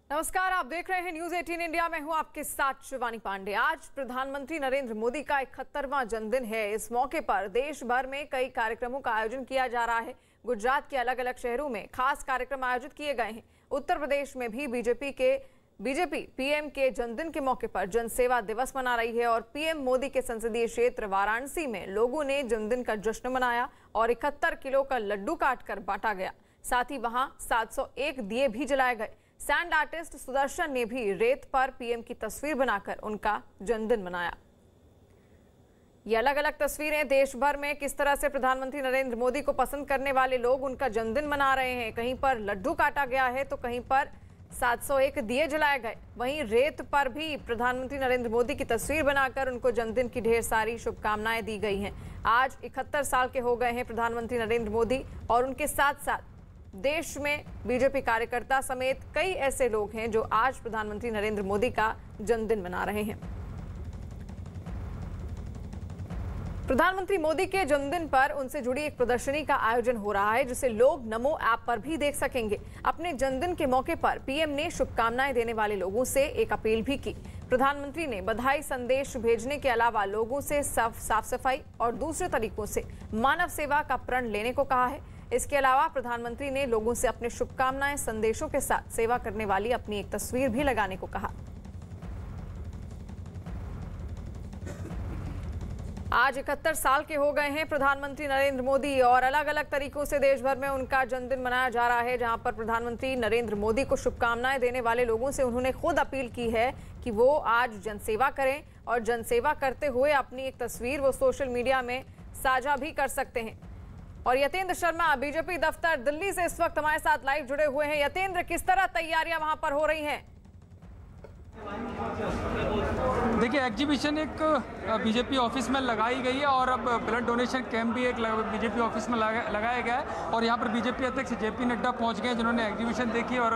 नमस्कार, आप देख रहे हैं न्यूज 18 इंडिया। में हूं आपके साथ शिवानी पांडे। आज प्रधानमंत्री नरेंद्र मोदी का 71वां जन्मदिन है। इस मौके पर देश भर में कई कार्यक्रमों का आयोजन किया जा रहा है। गुजरात के अलग अलग शहरों में खास कार्यक्रम आयोजित किए गए हैं। उत्तर प्रदेश में भी बीजेपी पीएम के जन्मदिन के मौके पर जनसेवा दिवस मना रही है और पीएम मोदी के संसदीय क्षेत्र वाराणसी में लोगों ने जन्मदिन का जश्न मनाया और 71 किलो का लड्डू काटकर बांटा गया। साथ ही वहां 701 दिए भी जलाए गए। सैंड आर्टिस्ट सुदर्शन ने भी रेत पर पीएम की तस्वीर बनाकर उनका जन्मदिन मनाया। ये अलग अलग तस्वीरें देश भर में किस तरह से प्रधानमंत्री नरेंद्र मोदी को पसंद करने वाले लोग उनका जन्मदिन मना रहे हैं। कहीं पर लड्डू काटा गया है तो कहीं पर 701 दिए जलाए गए। वहीं रेत पर भी प्रधानमंत्री नरेंद्र मोदी की तस्वीर बनाकर उनको जन्मदिन की ढेर सारी शुभकामनाएं दी गई हैं। आज 71 साल के हो गए हैं प्रधानमंत्री नरेंद्र मोदी और उनके साथ साथ देश में बीजेपी कार्यकर्ता समेत कई ऐसे लोग हैं जो आज प्रधानमंत्री नरेंद्र मोदी का जन्मदिन मना रहे हैं। प्रधानमंत्री मोदी के जन्मदिन पर उनसे जुड़ी एक प्रदर्शनी का आयोजन हो रहा है जिसे लोग नमो ऐप पर भी देख सकेंगे। अपने जन्मदिन के मौके पर पीएम ने शुभकामनाएं देने वाले लोगों से एक अपील भी की। प्रधानमंत्री ने बधाई संदेश भेजने के अलावा लोगों से साफ सफाई और दूसरे तरीकों से मानव सेवा का प्रण लेने को कहा है। इसके अलावा प्रधानमंत्री ने लोगों से अपने शुभकामनाएं संदेशों के साथ सेवा करने वाली अपनी एक तस्वीर भी लगाने को कहा। आज 71 साल के हो गए हैं प्रधानमंत्री नरेंद्र मोदी और अलग अलग तरीकों से देश भर में उनका जन्मदिन मनाया जा रहा है। जहां पर प्रधानमंत्री नरेंद्र मोदी को शुभकामनाएं देने वाले लोगों से उन्होंने खुद अपील की है कि वो आज जनसेवा करें और जनसेवा करते हुए अपनी एक तस्वीर वो सोशल मीडिया में साझा भी कर सकते हैं। और यतेंद्र शर्मा बीजेपी दफ्तर दिल्ली से इस वक्त हमारे साथ लाइव जुड़े हुए हैं। यतेंद्र, किस तरह तैयारियां वहां पर हो रही हैं? देखिए, एग्जीबिशन एक बीजेपी ऑफिस में लगाई गई है और अब ब्लड डोनेशन कैंप भी एक बीजेपी ऑफिस में लगाया गया है और यहाँ पर बीजेपी अध्यक्ष जेपी नड्डा पहुँच गए जिन्होंने एग्जीबिशन देखी और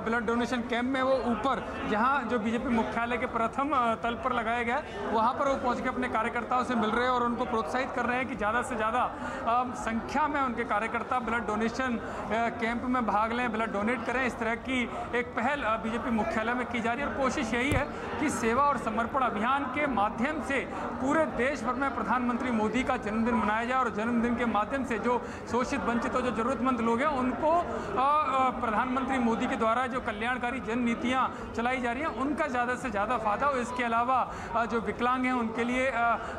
ब्लड डोनेशन कैंप में वो ऊपर जहाँ जो बीजेपी मुख्यालय के प्रथम तल पर लगाया गया है वहाँ पर वो पहुँच के अपने कार्यकर्ताओं से मिल रहे हैं और उनको प्रोत्साहित कर रहे हैं कि ज़्यादा से ज़्यादा संख्या में उनके कार्यकर्ता ब्लड डोनेशन कैंप में भाग लें, ब्लड डोनेट करें। इस तरह की एक पहल बीजेपी मुख्यालय में की जा रही है और कोशिश यही है कि सेवा और समर्पण अभियान के माध्यम से पूरे देश भर में प्रधानमंत्री मोदी का जन्मदिन मनाया जाए और जन्मदिन के माध्यम से जो शोषित वंचित और जो जरूरतमंद लोग हैं उनको प्रधानमंत्री मोदी के द्वारा जो कल्याणकारी जन नीतियाँ चलाई जा रही हैं उनका ज़्यादा से ज़्यादा फायदा हो। इसके अलावा जो विकलांग हैं उनके लिए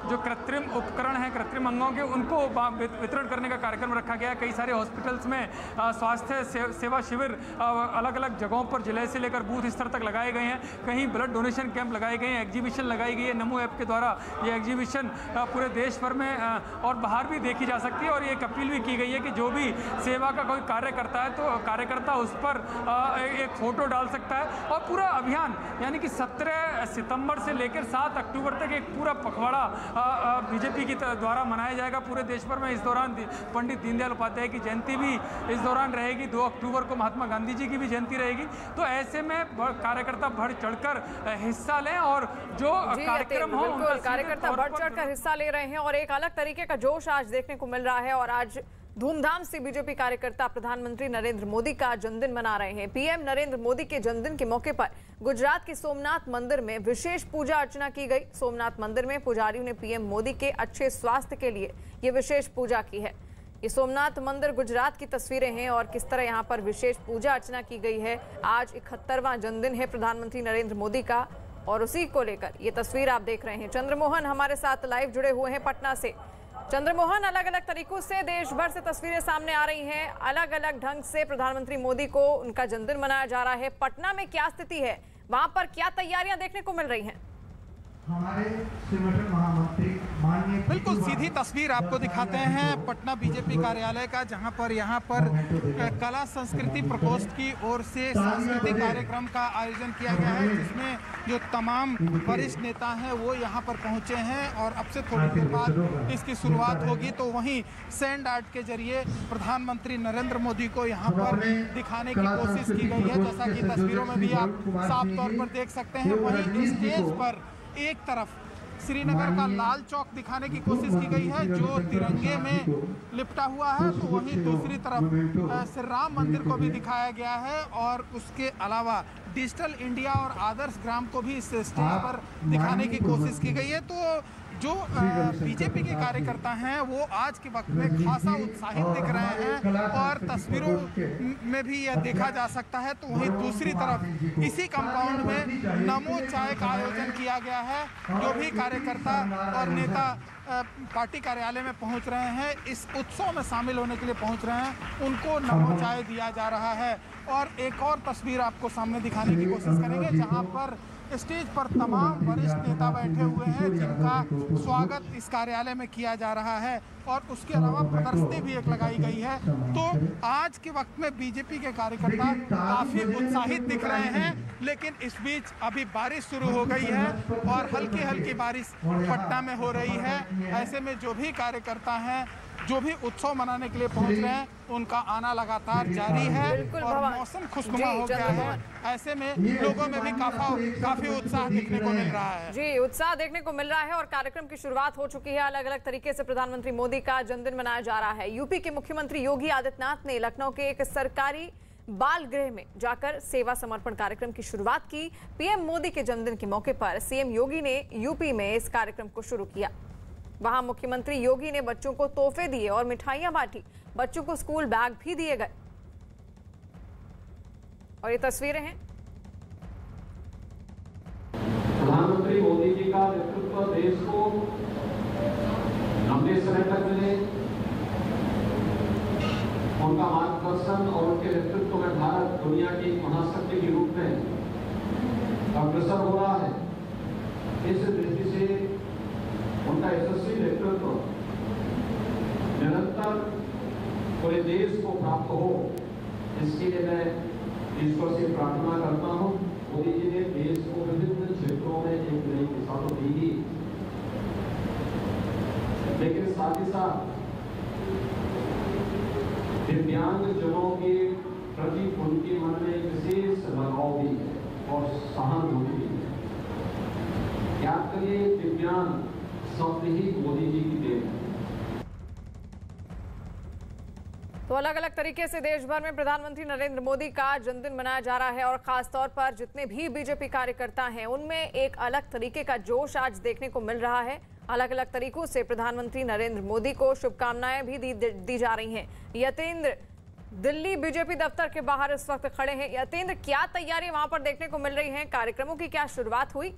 जो कृत्रिम उपकरण हैं, कृत्रिम अंगों के, उनको वितरण करने का कार्यक्रम रखा गया है। कई सारे हॉस्पिटल्स में स्वास्थ्य सेवा शिविर अलग अलग जगहों पर जिले से लेकर बूथ स्तर तक लगाए गए हैं। कहीं ब्लड डोनेशन कैंप लगाए गए हैं, एग्जीबिशन लगाई गई है। नमो ऐप के द्वारा ये एग्जीबिशन पूरे देश भर में और बाहर भी देखी जा सकती है और ये एक अपील भी की गई है कि जो भी सेवा का कोई कार्य करता है तो कार्यकर्ता उस पर एक फोटो डाल सकता है और पूरा अभियान यानी कि 17 सितंबर से लेकर 7 अक्टूबर तक एक पूरा पखवाड़ा बीजेपी की द्वारा मनाया जाएगा पूरे देश भर में। इस दौरान पंडित दीनदयाल उपाध्याय की जयंती भी इस दौरान रहेगी। 2 अक्टूबर को महात्मा गांधी जी की भी जयंती रहेगी। तो ऐसे में कार्यकर्ता बढ़ चढ़कर हिस्सा लें और जो कार्यक्रम हो कार्यकर्ता बढ़ चढ़कर हिस्सा ले रहे हैं और एक अलग तरीके का जोश आज देखने को मिल रहा है। और आज धूमधाम से बीजेपी कार्यकर्ता प्रधानमंत्री नरेंद्र मोदी का जन्मदिन मना रहे हैं। पीएम नरेंद्र मोदी के जन्मदिन के मौके पर गुजरात के सोमनाथ मंदिर में विशेष पूजा अर्चना की गई। सोमनाथ मंदिर में पुजारियों ने पीएम मोदी के अच्छे स्वास्थ्य के लिए ये विशेष पूजा की है। ये सोमनाथ मंदिर गुजरात की तस्वीरें हैं और किस तरह यहाँ पर विशेष पूजा अर्चना की गई है। आज 71वां जन्मदिन है प्रधानमंत्री नरेंद्र मोदी का और उसी को लेकर ये तस्वीर आप देख रहे हैं। चंद्रमोहन हमारे साथ लाइव जुड़े हुए हैं पटना से। चंद्रमोहन, अलग अलग तरीकों से देश भर से तस्वीरें सामने आ रही हैं। अलग अलग ढंग से प्रधानमंत्री मोदी को उनका जन्मदिन मनाया जा रहा है। पटना में क्या स्थिति है, वहां पर क्या तैयारियां देखने को मिल रही हैं? हमारे संगठन महामंत्री माननीय बिल्कुल सीधी तस्वीर आपको दिखाते हैं पटना बीजेपी कार्यालय का, जहां पर यहाँ पर कला संस्कृति प्रकोष्ठ की ओर से सांस्कृतिक कार्यक्रम का आयोजन किया गया है जिसमें जो तमाम वरिष्ठ नेता हैं वो यहाँ पर पहुँचे हैं और अब से थोड़ी देर बाद इसकी शुरुआत होगी। तो वहीं सैंड आर्ट के जरिए प्रधानमंत्री नरेंद्र मोदी को यहाँ पर दिखाने की कोशिश की गई है, जैसा कि तस्वीरों में भी आप साफ तौर पर देख सकते हैं। वहीं स्टेज पर एक तरफ श्रीनगर का लाल चौक दिखाने की कोशिश की गई है जो तिरंगे में लिपटा हुआ है, तो वहीं दूसरी तरफ श्री राम मंदिर को भी दिखाया गया है और उसके अलावा डिजिटल इंडिया और आदर्श ग्राम को भी इस स्टेज पर दिखाने की कोशिश की गई है। तो जो बीजेपी के कार्यकर्ता हैं वो आज के वक्त में खासा उत्साहित दिख रहे हैं और तस्वीरों में भी यह देखा जा सकता है। तो वहीं दूसरी तरफ इसी कंपाउंड में नमो चाय का आयोजन किया गया है। जो भी कार्यकर्ता और नेता पार्टी कार्यालय में पहुंच रहे हैं, इस उत्सव में शामिल होने के लिए पहुंच रहे हैं, उनको नमो चाय दिया जा रहा है। और एक और तस्वीर आपको सामने दिखाने की कोशिश करेंगे जहां पर स्टेज पर तमाम वरिष्ठ नेता बैठे हुए हैं जिनका स्वागत इस कार्यालय में किया जा रहा है और उसके अलावा प्रदर्शनी भी एक लगाई गई है। तो आज के वक्त में बीजेपी के कार्यकर्ता काफी उत्साहित दिख रहे हैं, लेकिन इस बीच अभी बारिश शुरू हो गई है और हल्की हल्की बारिश पटना में हो रही है। ऐसे में जो भी कार्यकर्ता हैं, जो भी उत्सव मनाने के लिए पहुंच रहे हैं, उनका आना लगातार जारी है और मौसम खुशनुमा हो गया है। ऐसे में लोगों में भी काफी उत्साह देखने को मिल रहा है। जी, उत्साह देखने को मिल रहा है और कार्यक्रम की शुरुआत हो चुकी है। अलग अलग तरीके से प्रधानमंत्री मोदी का जन्मदिन मनाया जा रहा है। यूपी के मुख्यमंत्री योगी आदित्यनाथ ने लखनऊ के एक सरकारी बाल गृह में जाकर सेवा समर्पण कार्यक्रम की शुरुआत की। पीएम मोदी के जन्मदिन के मौके पर सीएम योगी ने यूपी में इस कार्यक्रम को शुरू किया। वहां मुख्यमंत्री योगी ने बच्चों को तोहफे दिए और मिठाइयां बांटी। बच्चों को स्कूल बैग भी दिए गए और ये तस्वीरें हैं। प्रधानमंत्री मोदी जी का नेतृत्व देश को लंबे समय तक मिले, उनका मार्गदर्शन और उनके नेतृत्व में भारत दुनिया की महाशक्ति के रूप में अग्रसर हो रहा है। इस दृष्टि से उनका यशस्वी नेतृत्व निरंतर पूरे देश को प्राप्त हो, इसके लिए मैं ईश्वर से प्रार्थना करता हूं। मोदी जी ने देश को विभिन्न क्षेत्रों में एक नई दिशा तो दी ही, लेकिन साथ ही साथ दिव्यांग जनों के प्रति उनके मन में विशेष लगाव भी है और सहानुभूति भी है। याद करिए, दिव्यांग शब्द ही मोदी जी की देन है। तो अलग अलग तरीके से देश भर में प्रधानमंत्री नरेंद्र मोदी का जन्मदिन मनाया जा रहा है और खास तौर पर जितने भी बीजेपी कार्यकर्ता हैं उनमें एक अलग तरीके का जोश आज देखने को मिल रहा है। अलग अलग तरीकों से प्रधानमंत्री नरेंद्र मोदी को शुभकामनाएं भी दी जा रही हैं। यतेंद्र दिल्ली बीजेपी दफ्तर के बाहर इस वक्त खड़े हैं। यतेंद्र, क्या तैयारी वहां पर देखने को मिल रही है? कार्यक्रमों की क्या शुरुआत हुई?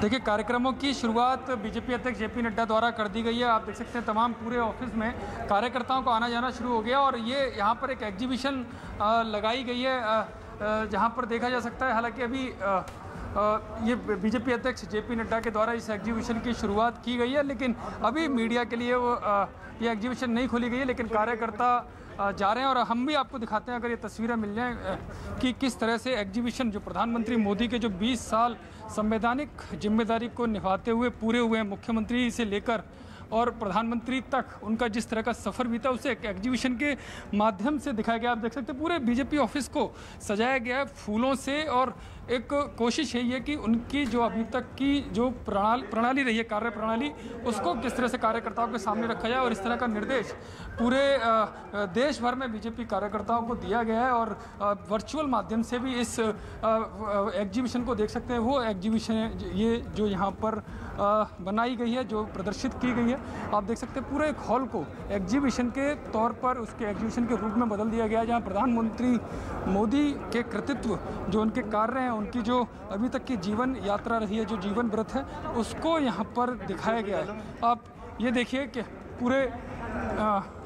देखिए, कार्यक्रमों की शुरुआत बीजेपी अध्यक्ष जेपी नड्डा द्वारा कर दी गई है। आप देख सकते हैं तमाम पूरे ऑफिस में कार्यकर्ताओं को आना जाना शुरू हो गया और ये यहाँ पर एक एग्जीबिशन लगाई गई है जहाँ पर देखा जा सकता है। हालांकि अभी ये बीजेपी अध्यक्ष जेपी नड्डा के द्वारा इस एग्जीबिशन की शुरुआत की गई है, लेकिन अभी मीडिया के लिए वो ये एग्जीबिशन नहीं खोली गई है, लेकिन कार्यकर्ता जा रहे हैं और हम भी आपको दिखाते हैं अगर ये तस्वीरें मिल जाएं कि किस तरह से एग्जीबिशन जो प्रधानमंत्री मोदी के जो 20 साल संवैधानिक जिम्मेदारी को निभाते हुए पूरे हुए हैं, मुख्यमंत्री से लेकर और प्रधानमंत्री तक उनका जिस तरह का सफ़र बीता उसे एक एग्जीबिशन के माध्यम से दिखाया गया। आप देख सकते हैं पूरे बीजेपी ऑफिस को सजाया गया है फूलों से और एक कोशिश यही है कि उनकी जो अभी तक की जो प्रणाली रही है, कार्य प्रणाली, उसको किस तरह से कार्यकर्ताओं के सामने रखा जाए और इस तरह का निर्देश पूरे देश भर में बीजेपी कार्यकर्ताओं को दिया गया है और वर्चुअल माध्यम से भी इस एग्जीबिशन को देख सकते हैं। वो एग्जीबिशन ये जो यहाँ पर बनाई गई है, जो प्रदर्शित की गई है, आप देख सकते हैं पूरे एक हॉल को एग्जीबिशन के तौर पर उसके एग्जीबिशन के रूप में बदल दिया गया है, जहाँ प्रधानमंत्री मोदी के कृतित्व जो उनके कार्य हैं, उनकी जो अभी तक की जीवन यात्रा रही है, जो जीवन व्रत है, उसको यहाँ पर दिखाया गया है। आप ये देखिए कि पूरे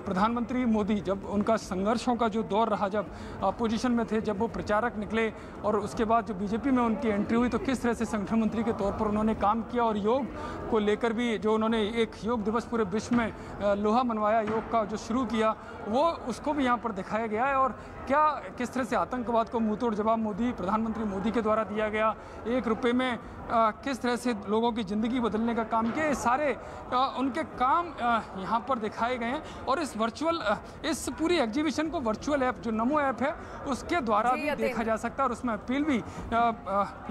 प्रधानमंत्री मोदी जब उनका संघर्षों का जो दौर रहा, जब अपोजिशन में थे, जब वो प्रचारक निकले और उसके बाद जो बीजेपी में उनकी एंट्री हुई, तो किस तरह से संगठन मंत्री के तौर पर उन्होंने काम किया और योग को लेकर भी जो उन्होंने एक योग दिवस पूरे विश्व में लोहा मनवाया, योग का जो शुरू किया, वो उसको भी यहाँ पर दिखाया गया है। और क्या किस तरह से आतंकवाद को मुंहतोड़ जवाब मोदी प्रधानमंत्री मोदी के द्वारा दिया गया, 1 रुपये में किस तरह से लोगों की ज़िंदगी बदलने का काम किया, सारे उनके काम यहाँ पर दिखाए गए हैं। और इस इस पूरी एग्जीबिशन को वर्चुअल ऐप जो नमो ऐप है उसके द्वारा भी देखा जा सकता है और उसमें अपील भी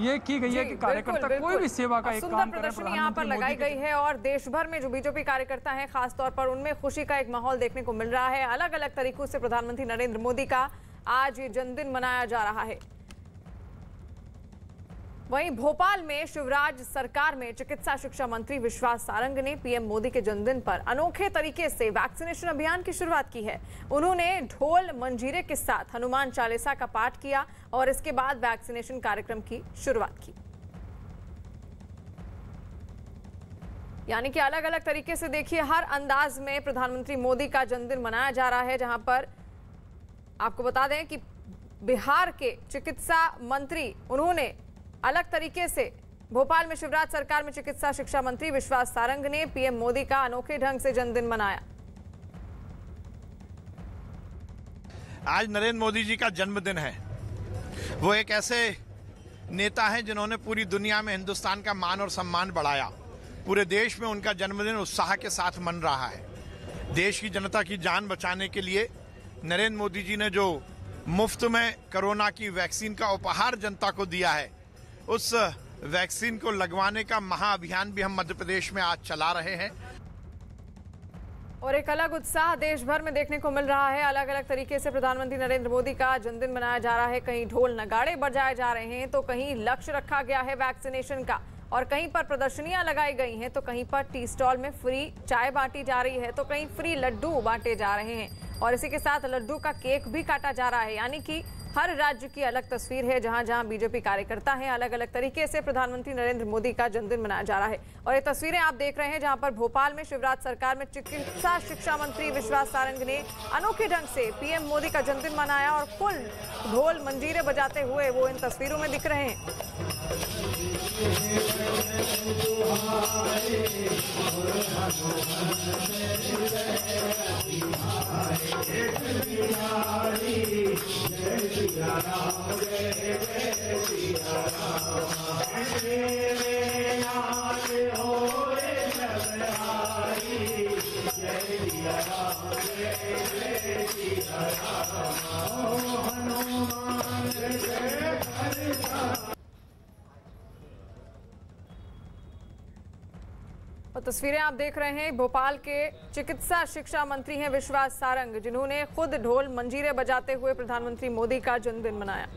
ये की गई है कि कार्यकर्ता कोई भी सेवा का एक काम करे। प्रदर्शनी यहाँ पर लगाई गई है और देश भर में जो बीजेपी कार्यकर्ता हैं खासतौर पर उनमें खुशी का एक माहौल देखने को मिल रहा है। अलग अलग तरीकों से प्रधानमंत्री नरेंद्र मोदी का आज ये जन्मदिन मनाया जा रहा है। वहीं भोपाल में शिवराज सरकार में चिकित्सा शिक्षा मंत्री विश्वास सारंग ने पीएम मोदी के जन्मदिन पर अनोखे तरीके से वैक्सीनेशन अभियान की शुरुआत की है। उन्होंने ढोल मंजीरे के साथ हनुमान चालीसा का पाठ किया और इसके बाद वैक्सीनेशन कार्यक्रम की शुरुआत की। यानी कि अलग अलग तरीके से देखिए हर अंदाज में प्रधानमंत्री मोदी का जन्मदिन मनाया जा रहा है। जहां पर आपको बता दें कि बिहार के चिकित्सा मंत्री उन्होंने अलग तरीके से भोपाल में शिवराज सरकार में चिकित्सा शिक्षा मंत्री विश्वास सारंग ने पीएम मोदी का अनोखे ढंग से जन्मदिन मनाया। आज नरेंद्र मोदी जी का जन्मदिन है। वो एक ऐसे नेता हैं जिन्होंने पूरी दुनिया में हिंदुस्तान का मान और सम्मान बढ़ाया। पूरे देश में उनका जन्मदिन उत्साह के साथ मन रहा है। देश की जनता की जान बचाने के लिए नरेंद्र मोदी जी ने जो मुफ्त में कोरोना की वैक्सीन का उपहार जनता को दिया है, उस वैक्सीन को लगवाने का महाअभियान भी हम मध्य प्रदेश में आज चला रहे हैं। और एक अलग उत्साह देश भर में देखने को मिल रहा है। अलग अलग तरीके से प्रधानमंत्री नरेंद्र मोदी का जन्मदिन मनाया जा रहा है। कहीं ढोल नगाड़े बजाए जा रहे हैं तो कहीं लक्ष्य रखा गया है वैक्सीनेशन का, और कहीं पर प्रदर्शनियां लगाई गई हैं तो कहीं पर टी स्टॉल में फ्री चाय बांटी जा रही है तो कहीं फ्री लड्डू बांटे जा रहे हैं और इसी के साथ लड्डू का केक भी काटा जा रहा है। यानी कि हर राज्य की अलग तस्वीर है। जहां जहां बीजेपी कार्यकर्ता हैं अलग अलग तरीके से प्रधानमंत्री नरेंद्र मोदी का जन्मदिन मनाया जा रहा है। और ये तस्वीरें आप देख रहे हैं जहां पर भोपाल में शिवराज सरकार में चिकित्सा शिक्षा मंत्री विश्वास सारंग ने अनोखे ढंग से पीएम मोदी का जन्मदिन मनाया और फुल ढोल मंजीरे बजाते हुए वो इन तस्वीरों में दिख रहे हैं। और तस्वीरें आप देख रहे हैं भोपाल के चिकित्सा शिक्षा मंत्री हैं विश्वास सारंग, जिन्होंने खुद ढोल मंजीरे बजाते हुए प्रधानमंत्री मोदी का जन्मदिन मनाया।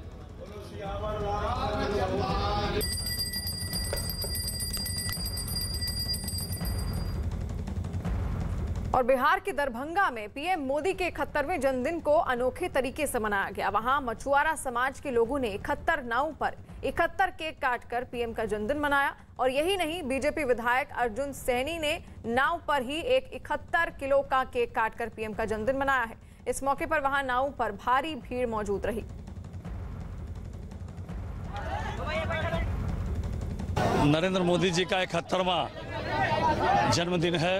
और बिहार के दरभंगा में पीएम मोदी के 71वें जन्मदिन को अनोखे तरीके से मनाया गया। वहां मछुआरा समाज के लोगों ने 71 नाव पर 71 केक काटकर पीएम का जन्मदिन मनाया। और यही नहीं, बीजेपी विधायक अर्जुन सैनी ने नाव पर ही एक 71 किलो का केक काटकर पीएम का जन्मदिन मनाया है। इस मौके पर वहां नाव पर भारी भीड़ मौजूद रही। नरेंद्र मोदी जी का 71वां जन्मदिन है।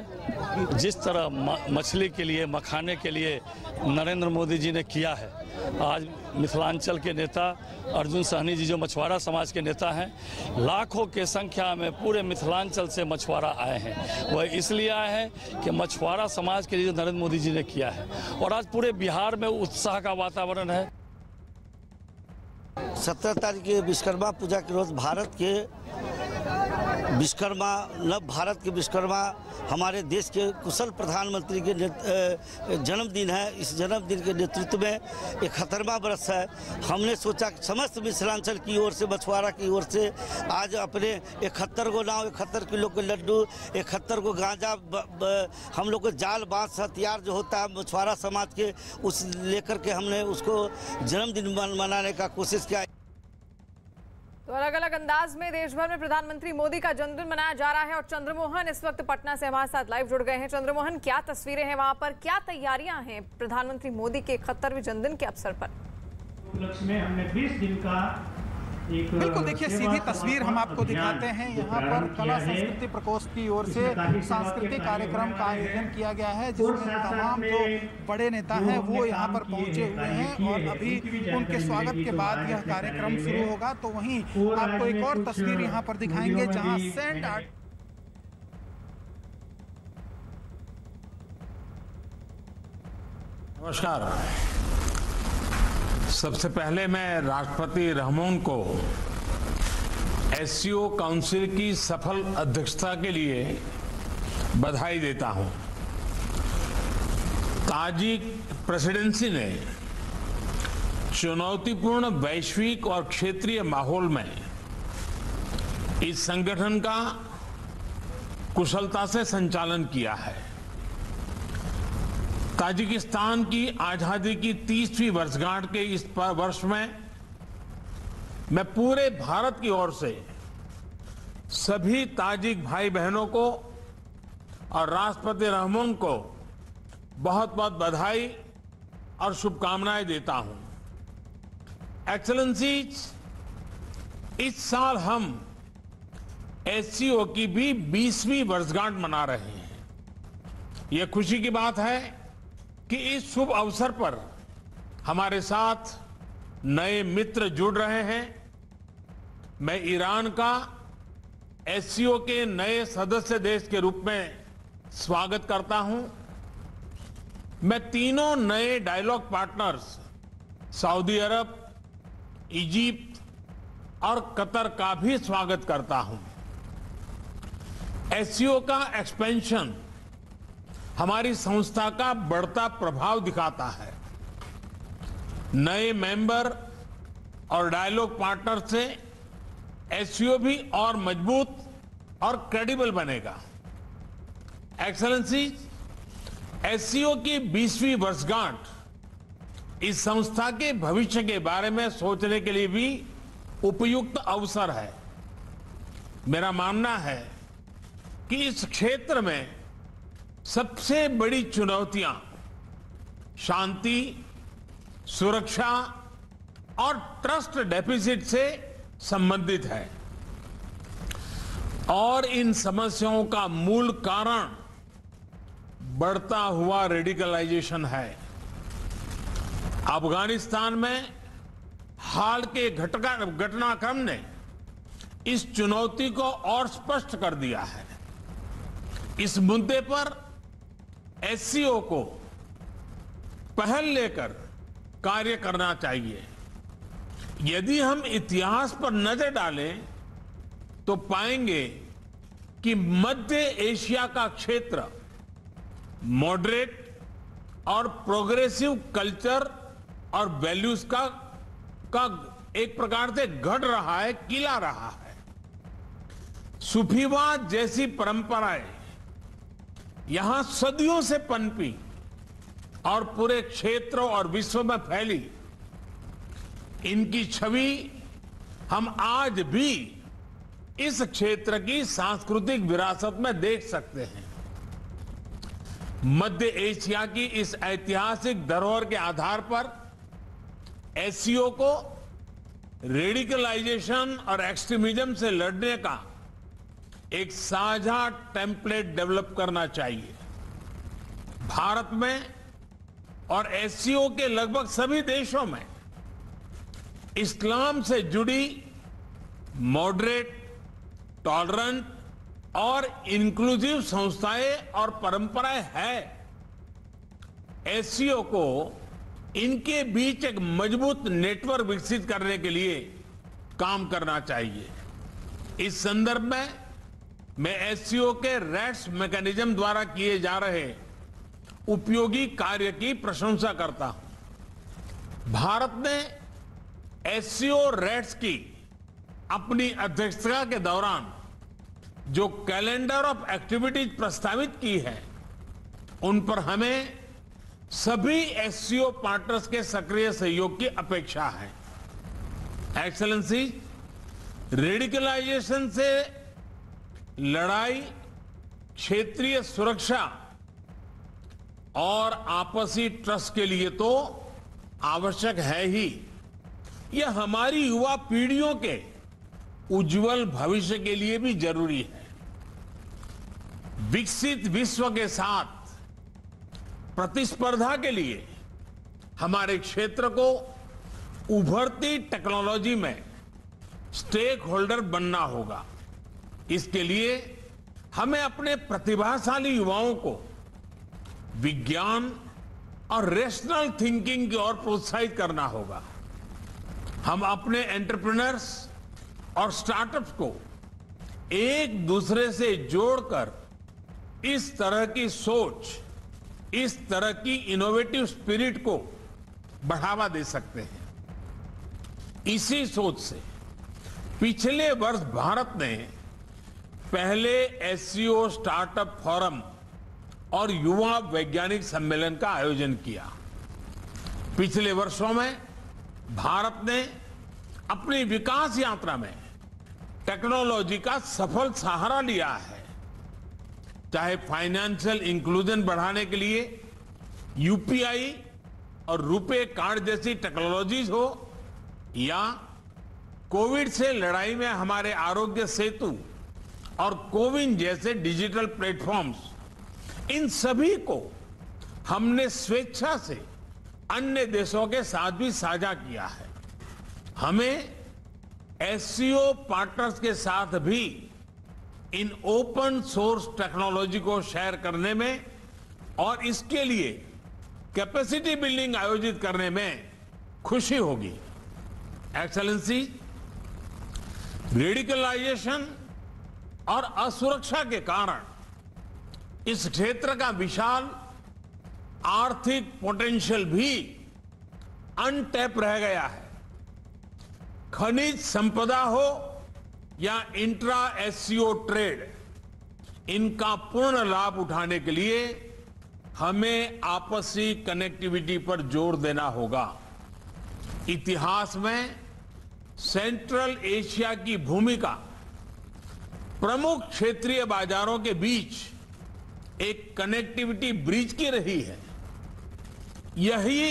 जिस तरह मछली के लिए, मखाने के लिए नरेंद्र मोदी जी ने किया है, आज मिथिलांचल के नेता अर्जुन सहनी जी जो मछुआरा समाज के नेता हैं, लाखों के संख्या में पूरे मिथिलांचल से मछुआरा आए हैं। वह इसलिए आए हैं कि मछुआरा समाज के लिए जो नरेंद्र मोदी जी ने किया है, और आज पूरे बिहार में उत्साह का वातावरण है। 17 तारीख के विश्वकर्मा पूजा के रोज भारत के विश्वकर्मा, नव भारत के विश्वकर्मा हमारे देश के कुशल प्रधानमंत्री के जन्मदिन है। इस जन्मदिन के नेतृत्व में 71वां वर्ष है। हमने सोचा कि समस्त मिथिलांचल की ओर से, मछुआरा की ओर से आज अपने 71 को नाव, 71 किलो के लड्डू, 71 को गांजा, हम लोग को जाल, बांस, हथियार जो होता है मछुआरा समाज के, उस लेकर के हमने उसको जन्मदिन मनाने का कोशिश किया। तो अलग अलग अंदाज में देश भर में प्रधानमंत्री मोदी का जन्मदिन मनाया जा रहा है। और चंद्रमोहन इस वक्त पटना से हमारे साथ लाइव जुड़ गए हैं। चंद्रमोहन, क्या तस्वीरें हैं वहां पर, क्या तैयारियां हैं प्रधानमंत्री मोदी के 71वें जन्मदिन के अवसर पर? उपलक्ष्य में हमने 20 दिन का एक बिल्कुल देखिए सीधी तस्वीर हम आपको दिखाते हैं। यहाँ पर कला संस्कृति प्रकोष्ठ की ओर से सांस्कृतिक कार्यक्रम का आयोजन किया गया है, जिसमें तमाम जो बड़े नेता हैं वो यहाँ पर पहुंचे हुए हैं और अभी उनके स्वागत के बाद यह कार्यक्रम शुरू होगा। तो वहीं आपको एक और तस्वीर यहाँ पर दिखाएंगे जहाँ सेंट आर्ट नमस्कार। सबसे पहले मैं राष्ट्रपति रहमोन को एससीओ काउंसिल की सफल अध्यक्षता के लिए बधाई देता हूं। ताजिक प्रेसिडेंसी ने चुनौतीपूर्ण वैश्विक और क्षेत्रीय माहौल में इस संगठन का कुशलता से संचालन किया है। ताजिकिस्तान की आजादी की 30वीं वर्षगांठ के इस वर्ष में मैं पूरे भारत की ओर से सभी ताजिक भाई बहनों को और राष्ट्रपति रहमोन को बहुत बहुत बधाई और शुभकामनाएं देता हूं। एक्सेलेंसीज, इस साल हम एससीओ की भी 20वीं वर्षगांठ मना रहे हैं। यह खुशी की बात है कि इस शुभ अवसर पर हमारे साथ नए मित्र जुड़ रहे हैं। मैं ईरान का एससीओ के नए सदस्य देश के रूप में स्वागत करता हूं। मैं तीनों नए डायलॉग पार्टनर्स सऊदी अरब, इजिप्ट और कतर का भी स्वागत करता हूं। एससीओ का एक्सपेंशन हमारी संस्था का बढ़ता प्रभाव दिखाता है। नए मेंबर और डायलॉग पार्टनर से एससीओ भी और मजबूत और क्रेडिबल बनेगा। एक्सेलेंसी, एससीओ की 20वीं वर्षगांठ इस संस्था के भविष्य के बारे में सोचने के लिए भी उपयुक्त अवसर है। मेरा मानना है कि इस क्षेत्र में सबसे बड़ी चुनौतियां शांति, सुरक्षा और ट्रस्ट डेफिसिट से संबंधित है और इन समस्याओं का मूल कारण बढ़ता हुआ रेडिकलाइजेशन है। अफगानिस्तान में हाल के घटनाक्रम ने इस चुनौती को और स्पष्ट कर दिया है। इस मुद्दे पर एससीओ को पहल लेकर कार्य करना चाहिए। यदि हम इतिहास पर नजर डालें तो पाएंगे कि मध्य एशिया का क्षेत्र मॉडरेट और प्रोग्रेसिव कल्चर और वैल्यूज का एक प्रकार से गढ़ रहा है, किला रहा है। सूफीवाद जैसी परंपराएं यहां सदियों से पनपी और पूरे क्षेत्रों और विश्व में फैली। इनकी छवि हम आज भी इस क्षेत्र की सांस्कृतिक विरासत में देख सकते हैं। मध्य एशिया की इस ऐतिहासिक धरोहर के आधार पर एससीओ को रेडिकलाइजेशन और एक्सट्रीमिज्म से लड़ने का एक साझा टेम्पलेट डेवलप करना चाहिए। भारत में और एससीओ के लगभग सभी देशों में इस्लाम से जुड़ी मॉडरेट, टॉलरेंट और इंक्लूसिव संस्थाएं और परंपराएं हैं। एससीओ को इनके बीच एक मजबूत नेटवर्क विकसित करने के लिए काम करना चाहिए। इस संदर्भ में मैं एससीओ के रैट्स मैकेनिज्म द्वारा किए जा रहे उपयोगी कार्य की प्रशंसा करता हूं। भारत ने एससीओ रैट्स की अपनी अध्यक्षता के दौरान जो कैलेंडर ऑफ एक्टिविटीज प्रस्तावित की है, उन पर हमें सभी एससीओ पार्टनर्स के सक्रिय सहयोग की अपेक्षा है। एक्सेलेंसी, रेडिकलाइजेशन से लड़ाई, क्षेत्रीय सुरक्षा और आपसी ट्रस्ट के लिए तो आवश्यक है ही। यह हमारी युवा पीढ़ियों के उज्जवल भविष्य के लिए भी जरूरी है। विकसित विश्व के साथ प्रतिस्पर्धा के लिए हमारे क्षेत्र को उभरती टेक्नोलॉजी में स्टेक होल्डर बनना होगा। इसके लिए हमें अपने प्रतिभाशाली युवाओं को विज्ञान, और रेशनल थिंकिंग की ओर प्रोत्साहित करना होगा। हम अपने एंटरप्रेन्योर्स और स्टार्टअप्स को एक दूसरे से जोड़कर इस तरह की सोच, इस तरह की इनोवेटिव स्पिरिट को बढ़ावा दे सकते हैं। इसी सोच से पिछले वर्ष भारत ने पहले एससीओ स्टार्टअप फोरम और युवा वैज्ञानिक सम्मेलन का आयोजन किया। पिछले वर्षों में भारत ने अपनी विकास यात्रा में टेक्नोलॉजी का सफल सहारा लिया है। चाहे फाइनेंशियल इंक्लूजन बढ़ाने के लिए यूपीआई और रुपे कार्ड जैसी टेक्नोलॉजीज हो, या कोविड से लड़ाई में हमारे आरोग्य सेतु और कोविन जैसे डिजिटल प्लेटफॉर्म्स, इन सभी को हमने स्वेच्छा से अन्य देशों के साथ भी साझा किया है। हमें एससीओ पार्टनर्स के साथ भी इन ओपन सोर्स टेक्नोलॉजी को शेयर करने में और इसके लिए कैपेसिटी बिल्डिंग आयोजित करने में खुशी होगी। एक्सेलेंसी, रेडिकलाइजेशन और असुरक्षा के कारण इस क्षेत्र का विशाल आर्थिक पोटेंशियल भी अनटैप रह गया है। खनिज संपदा हो या इंट्रा एससीओ ट्रेड, इनका पूर्ण लाभ उठाने के लिए हमें आपसी कनेक्टिविटी पर जोर देना होगा। इतिहास में सेंट्रल एशिया की भूमिका प्रमुख क्षेत्रीय बाजारों के बीच एक कनेक्टिविटी ब्रिज की रही है। यही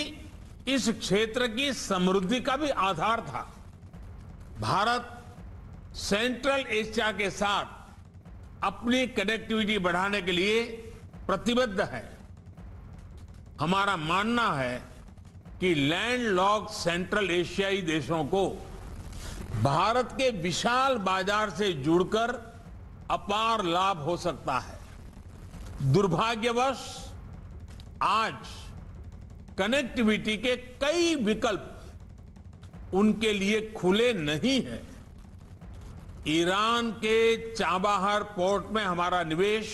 इस क्षेत्र की समृद्धि का भी आधार था। भारत सेंट्रल एशिया के साथ अपनी कनेक्टिविटी बढ़ाने के लिए प्रतिबद्ध है। हमारा मानना है कि लैंडलॉक्ड सेंट्रल एशियाई देशों को भारत के विशाल बाजार से जुड़कर अपार लाभ हो सकता है। दुर्भाग्यवश आज कनेक्टिविटी के कई विकल्प उनके लिए खुले नहीं हैं। ईरान के चाबाहार पोर्ट में हमारा निवेश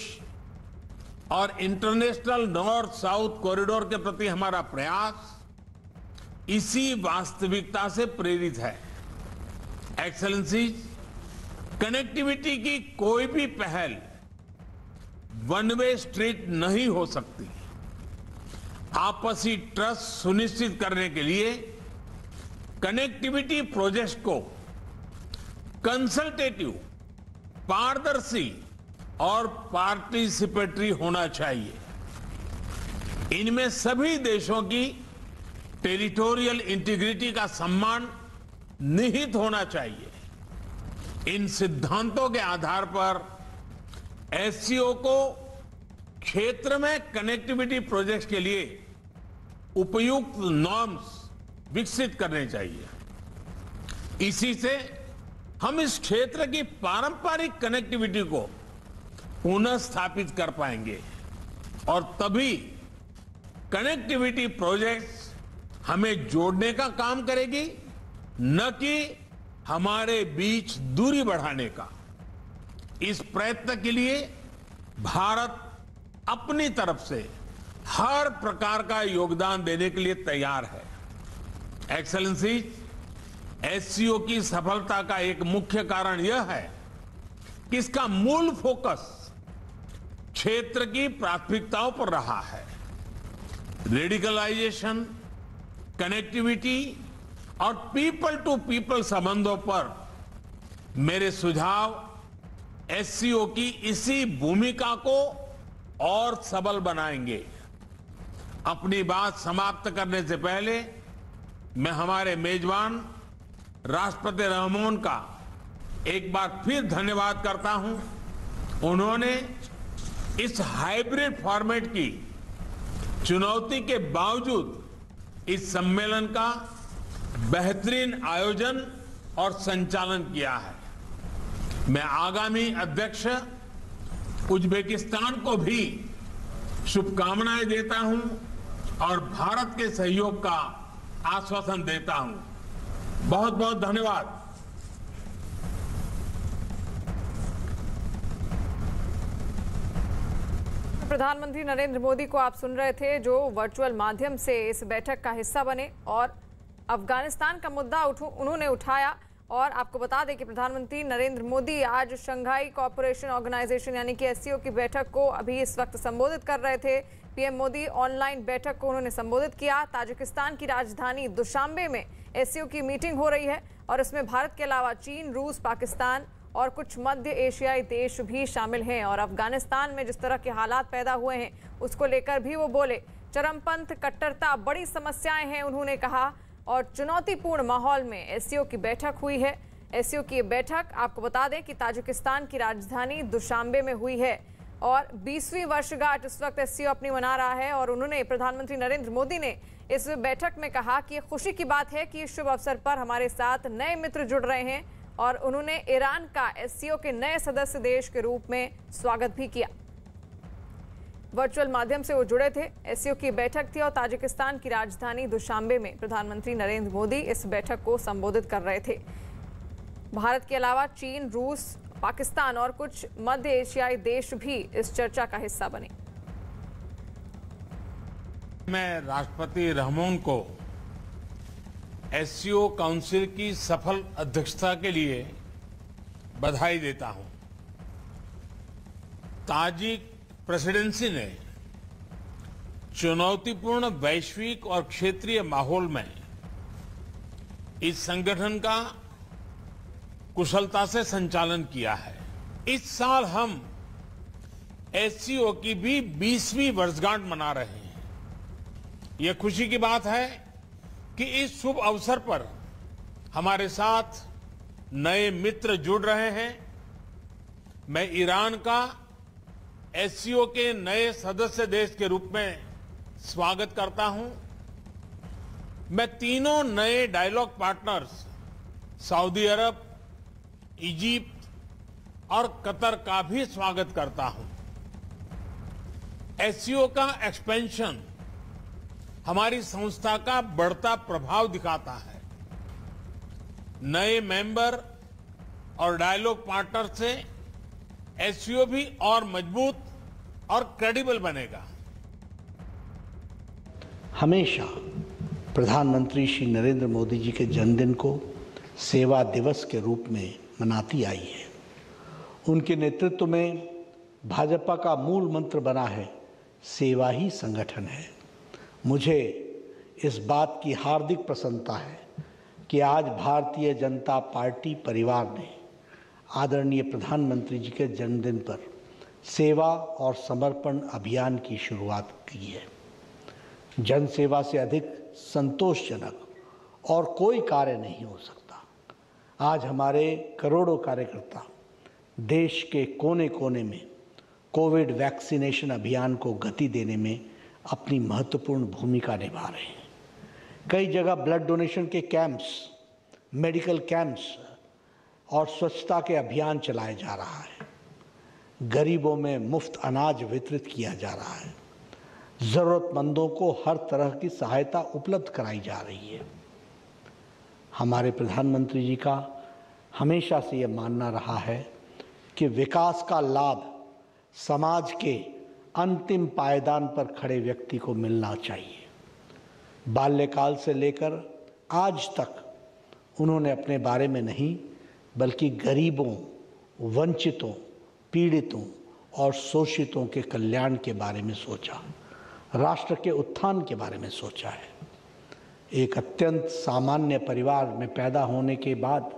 और इंटरनेशनल नॉर्थ साउथ कॉरिडोर के प्रति हमारा प्रयास इसी वास्तविकता से प्रेरित है। एक्सेलेंसी, कनेक्टिविटी की कोई भी पहल वन वे स्ट्रीट नहीं हो सकती। आपसी ट्रस्ट सुनिश्चित करने के लिए कनेक्टिविटी प्रोजेक्ट को कंसल्टेटिव, पारदर्शी और पार्टिसिपेटरी होना चाहिए। इनमें सभी देशों की टेरिटोरियल इंटीग्रिटी का सम्मान निहित होना चाहिए। इन सिद्धांतों के आधार पर एससीओ को क्षेत्र में कनेक्टिविटी प्रोजेक्ट्स के लिए उपयुक्त नॉर्म्स विकसित करने चाहिए। इसी से हम इस क्षेत्र की पारंपरिक कनेक्टिविटी को पुनः स्थापित कर पाएंगे और तभी कनेक्टिविटी प्रोजेक्ट्स हमें जोड़ने का काम करेगी, न कि हमारे बीच दूरी बढ़ाने का। इस प्रयत्न के लिए भारत अपनी तरफ से हर प्रकार का योगदान देने के लिए तैयार है। एक्सेलेंसी, एससीओ की सफलता का एक मुख्य कारण यह है कि इसका मूल फोकस क्षेत्र की प्राथमिकताओं पर रहा है। रेडिकलाइजेशन, कनेक्टिविटी और पीपल टू पीपल संबंधों पर मेरे सुझाव एससीओ की इसी भूमिका को और सबल बनाएंगे। अपनी बात समाप्त करने से पहले मैं हमारे मेजबान राष्ट्रपति रहमान का एक बार फिर धन्यवाद करता हूं। उन्होंने इस हाइब्रिड फॉर्मेट की चुनौती के बावजूद इस सम्मेलन का बेहतरीन आयोजन और संचालन किया है। मैं आगामी अध्यक्ष उज्बेकिस्तान को भी शुभकामनाएं देता हूं और भारत के सहयोग का आश्वासन देता हूं। बहुत बहुत धन्यवाद। प्रधानमंत्री नरेंद्र मोदी को आप सुन रहे थे, जो वर्चुअल माध्यम से इस बैठक का हिस्सा बने और अफगानिस्तान का मुद्दा उन्होंने उठाया। और आपको बता दें कि प्रधानमंत्री नरेंद्र मोदी आज शंघाई कोऑपरेशन ऑर्गेनाइजेशन यानी कि एससीओ की बैठक को अभी इस वक्त संबोधित कर रहे थे। पीएम मोदी ऑनलाइन बैठक को उन्होंने संबोधित किया। ताजिकिस्तान की राजधानी दुशांबे में एससीओ की मीटिंग हो रही है और इसमें भारत के अलावा चीन, रूस, पाकिस्तान और कुछ मध्य एशियाई देश भी शामिल हैं। और अफगानिस्तान में जिस तरह के हालात पैदा हुए हैं उसको लेकर भी वो बोले। चरमपंथ, कट्टरता बड़ी समस्याएं हैं उन्होंने कहा। और चुनौतीपूर्ण माहौल में एससीओ की बैठक हुई है। एससीओ की बैठक आपको बता दें कि ताजिकिस्तान की राजधानी दुशांबे में हुई है और 20वीं वर्षगांठ इस वक्त एससीओ अपनी मना रहा है। और उन्होंने, प्रधानमंत्री नरेंद्र मोदी ने इस बैठक में कहा कि खुशी की बात है कि इस शुभ अवसर पर हमारे साथ नए मित्र जुड़ रहे हैं। और उन्होंने ईरान का एससीओ के नए सदस्य देश के रूप में स्वागत भी किया। वर्चुअल माध्यम से वो जुड़े थे। एससीओ की बैठक थी और ताजिकिस्तान की राजधानी दुशांबे में प्रधानमंत्री नरेंद्र मोदी इस बैठक को संबोधित कर रहे थे। भारत के अलावा चीन, रूस, पाकिस्तान और कुछ मध्य एशियाई देश भी इस चर्चा का हिस्सा बने। मैं राष्ट्रपति रहमोन को एससीओ काउंसिल की सफल अध्यक्षता के लिए बधाई देता हूं। ताजिक प्रेसिडेंसी ने चुनौतीपूर्ण वैश्विक और क्षेत्रीय माहौल में इस संगठन का कुशलता से संचालन किया है। इस साल हम एससीओ की भी 20वीं वर्षगांठ मना रहे हैं। यह खुशी की बात है कि इस शुभ अवसर पर हमारे साथ नए मित्र जुड़ रहे हैं। मैं ईरान का एससीओ के नए सदस्य देश के रूप में स्वागत करता हूं। मैं तीनों नए डायलॉग पार्टनर्स सऊदी अरब, इजिप्ट और कतर का भी स्वागत करता हूं। एससीओ का एक्सपेंशन हमारी संस्था का बढ़ता प्रभाव दिखाता है। नए मेंबर और डायलॉग पार्टनर से एससीओ भी और मजबूत और क्रेडिबल बनेगा। हमेशा प्रधानमंत्री श्री नरेंद्र मोदी जी के जन्मदिन को सेवा दिवस के रूप में मनाती आई है। उनके नेतृत्व में भाजपा का मूल मंत्र बना है, सेवा ही संगठन है। मुझे इस बात की हार्दिक प्रसन्नता है कि आज भारतीय जनता पार्टी परिवार ने आदरणीय प्रधानमंत्री जी के जन्मदिन पर सेवा और समर्पण अभियान की शुरुआत की है। जन सेवा से अधिक संतोषजनक और कोई कार्य नहीं हो सकता। आज हमारे करोड़ों कार्यकर्ता देश के कोने कोने में कोविड वैक्सीनेशन अभियान को गति देने में अपनी महत्वपूर्ण भूमिका निभा रहे हैं। कई जगह ब्लड डोनेशन के कैंप्स, मेडिकल कैंप्स और स्वच्छता के अभियान चलाए जा रहा है। गरीबों में मुफ्त अनाज वितरित किया जा रहा है। ज़रूरतमंदों को हर तरह की सहायता उपलब्ध कराई जा रही है। हमारे प्रधानमंत्री जी का हमेशा से ये मानना रहा है कि विकास का लाभ समाज के अंतिम पायदान पर खड़े व्यक्ति को मिलना चाहिए। बाल्यकाल से लेकर आज तक उन्होंने अपने बारे में नहीं बल्कि गरीबों, वंचितों, पीड़ितों और शोषितों के कल्याण के बारे में सोचा, राष्ट्र के उत्थान के बारे में सोचा है। एक अत्यंत सामान्य परिवार में पैदा होने के बाद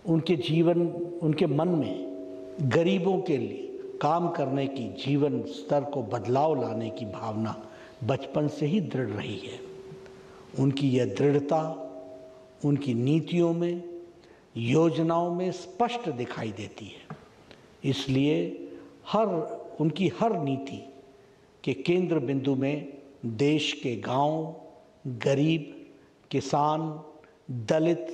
उनके मन में गरीबों के लिए काम करने की, जीवन स्तर को बदलाव लाने की भावना बचपन से ही दृढ़ रही है। उनकी यह दृढ़ता उनकी नीतियों में, योजनाओं में स्पष्ट दिखाई देती है। इसलिए उनकी हर नीति के केंद्र बिंदु में देश के गांव, गरीब, किसान, दलित,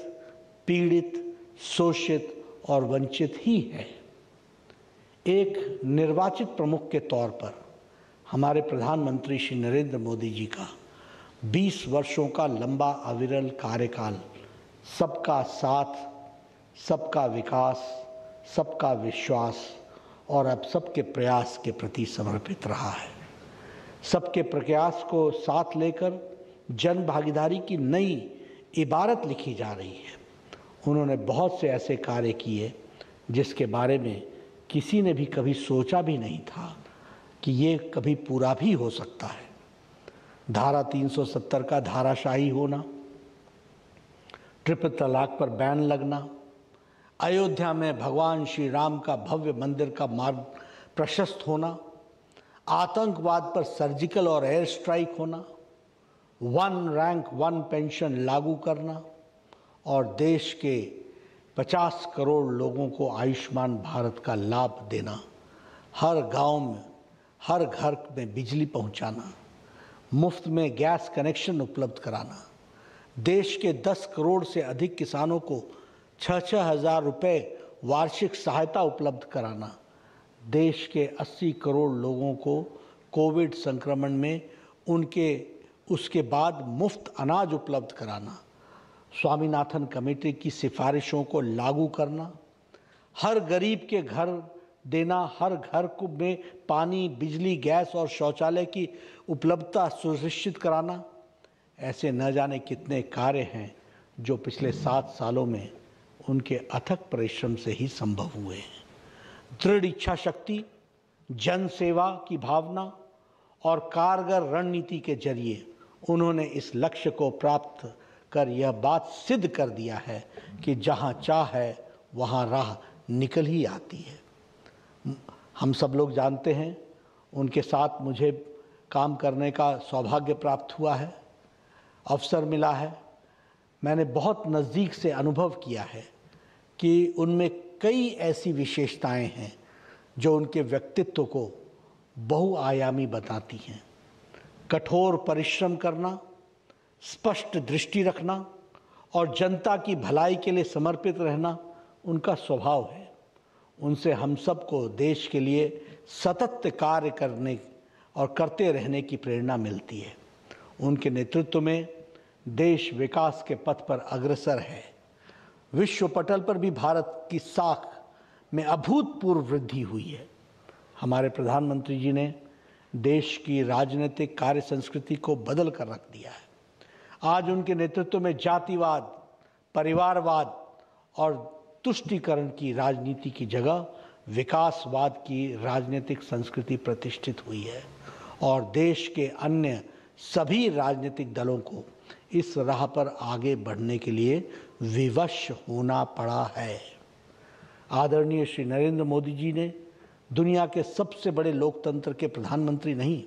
पीड़ित, शोषित और वंचित ही है। एक निर्वाचित प्रमुख के तौर पर हमारे प्रधानमंत्री श्री नरेंद्र मोदी जी का 20 वर्षों का लंबा अविरल कार्यकाल सबका साथ, सबका विकास, सबका विश्वास और अब सबके प्रयास के प्रति समर्पित रहा है। सबके प्रयास को साथ लेकर जन भागीदारी की नई इबारत लिखी जा रही है। उन्होंने बहुत से ऐसे कार्य किए जिसके बारे में किसी ने भी कभी सोचा भी नहीं था कि ये कभी पूरा भी हो सकता है। धारा 370 का धाराशाही होना, ट्रिपल तलाक पर बैन लगना, अयोध्या में भगवान श्री राम का भव्य मंदिर का मार्ग प्रशस्त होना, आतंकवाद पर सर्जिकल और एयर स्ट्राइक होना, 1 रैंक 1 पेंशन लागू करना और देश के 50 करोड़ लोगों को आयुष्मान भारत का लाभ देना, हर गांव में, हर घर में बिजली पहुंचाना, मुफ्त में गैस कनेक्शन उपलब्ध कराना, देश के 10 करोड़ से अधिक किसानों को 6-6 हज़ार रुपये वार्षिक सहायता उपलब्ध कराना, देश के 80 करोड़ लोगों को कोविड संक्रमण में उसके बाद मुफ्त अनाज उपलब्ध कराना, स्वामीनाथन कमेटी की सिफारिशों को लागू करना, हर गरीब के घर देना, हर घर को में पानी, बिजली, गैस और शौचालय की उपलब्धता सुनिश्चित कराना। ऐसे न जाने कितने कार्य हैं जो पिछले 7 सालों में उनके अथक परिश्रम से ही संभव हुए हैं। दृढ़ इच्छा शक्ति, जन सेवा की भावना और कारगर रणनीति के जरिए उन्होंने इस लक्ष्य को प्राप्त कर यह बात सिद्ध कर दिया है कि जहां चाह है वहां राह निकल ही आती है। हम सब लोग जानते हैं, उनके साथ मुझे काम करने का सौभाग्य प्राप्त हुआ है, अवसर मिला है। मैंने बहुत नज़दीक से अनुभव किया है कि उनमें कई ऐसी विशेषताएं हैं जो उनके व्यक्तित्व को बहुआयामी बताती हैं। कठोर परिश्रम करना, स्पष्ट दृष्टि रखना और जनता की भलाई के लिए समर्पित रहना उनका स्वभाव है। उनसे हम सबको देश के लिए सतत कार्य करने और करते रहने की प्रेरणा मिलती है। उनके नेतृत्व में देश विकास के पथ पर अग्रसर है। विश्व पटल पर भी भारत की साख में अभूतपूर्व वृद्धि हुई है। हमारे प्रधानमंत्री जी ने देश की राजनीतिक कार्य संस्कृति को बदल कर रख दिया है। आज उनके नेतृत्व में जातिवाद, परिवारवाद और तुष्टीकरण की राजनीति की जगह विकासवाद की राजनीतिक संस्कृति प्रतिष्ठित हुई है और देश के अन्य सभी राजनीतिक दलों को इस राह पर आगे बढ़ने के लिए विवश होना पड़ा है। आदरणीय श्री नरेंद्र मोदी जी ने दुनिया के सबसे बड़े लोकतंत्र के प्रधानमंत्री नहीं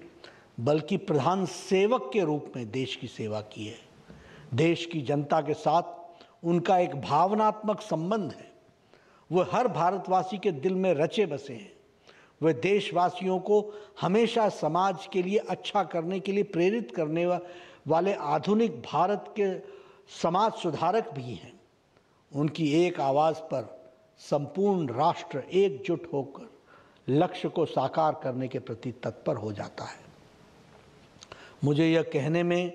बल्कि प्रधान सेवक के रूप में देश की सेवा की है। देश की जनता के साथ उनका एक भावनात्मक संबंध है। वो हर भारतवासी के दिल में रचे बसे हैं। वे देशवासियों को हमेशा समाज के लिए अच्छा करने के लिए प्रेरित करने वाले आधुनिक भारत के समाज सुधारक भी हैं। उनकी एक आवाज़ पर संपूर्ण राष्ट्र एकजुट होकर लक्ष्य को साकार करने के प्रति तत्पर हो जाता है। मुझे यह कहने में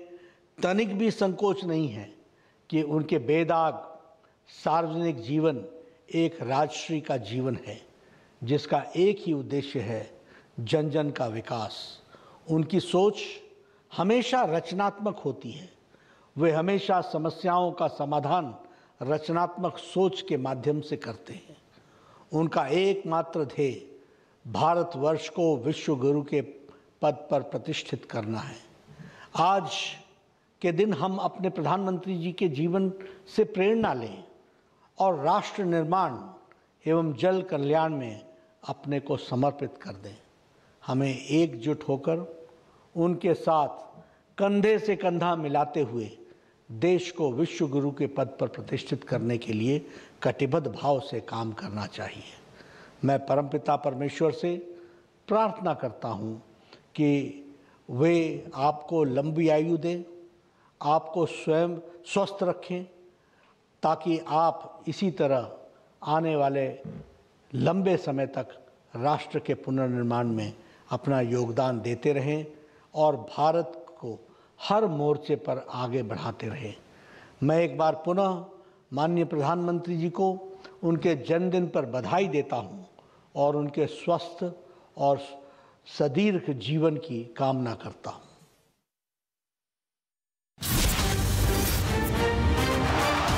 तनिक भी संकोच नहीं है कि उनके बेदाग सार्वजनिक जीवन एक राजश्री का जीवन है जिसका एक ही उद्देश्य है, जन जन का विकास। उनकी सोच हमेशा रचनात्मक होती है। वे हमेशा समस्याओं का समाधान रचनात्मक सोच के माध्यम से करते हैं। उनका एकमात्र ध्येय भारतवर्ष को विश्व गुरु के पद पर प्रतिष्ठित करना है। आज के दिन हम अपने प्रधानमंत्री जी के जीवन से प्रेरणा लें और राष्ट्र निर्माण एवं जल कल्याण में अपने को समर्पित कर दें। हमें एकजुट होकर उनके साथ कंधे से कंधा मिलाते हुए देश को विश्व गुरु के पद पर प्रतिष्ठित करने के लिए कटिबद्ध भाव से काम करना चाहिए। मैं परमपिता परमेश्वर से प्रार्थना करता हूँ कि वे आपको लंबी आयु दें, आपको स्वयं स्वस्थ रखें, ताकि आप इसी तरह आने वाले लंबे समय तक राष्ट्र के पुनर्निर्माण में अपना योगदान देते रहें और भारत को हर मोर्चे पर आगे बढ़ाते रहें। मैं एक बार पुनः माननीय प्रधानमंत्री जी को उनके जन्मदिन पर बधाई देता हूं और उनके स्वस्थ और सदीर्घ जीवन की कामना करता हूं।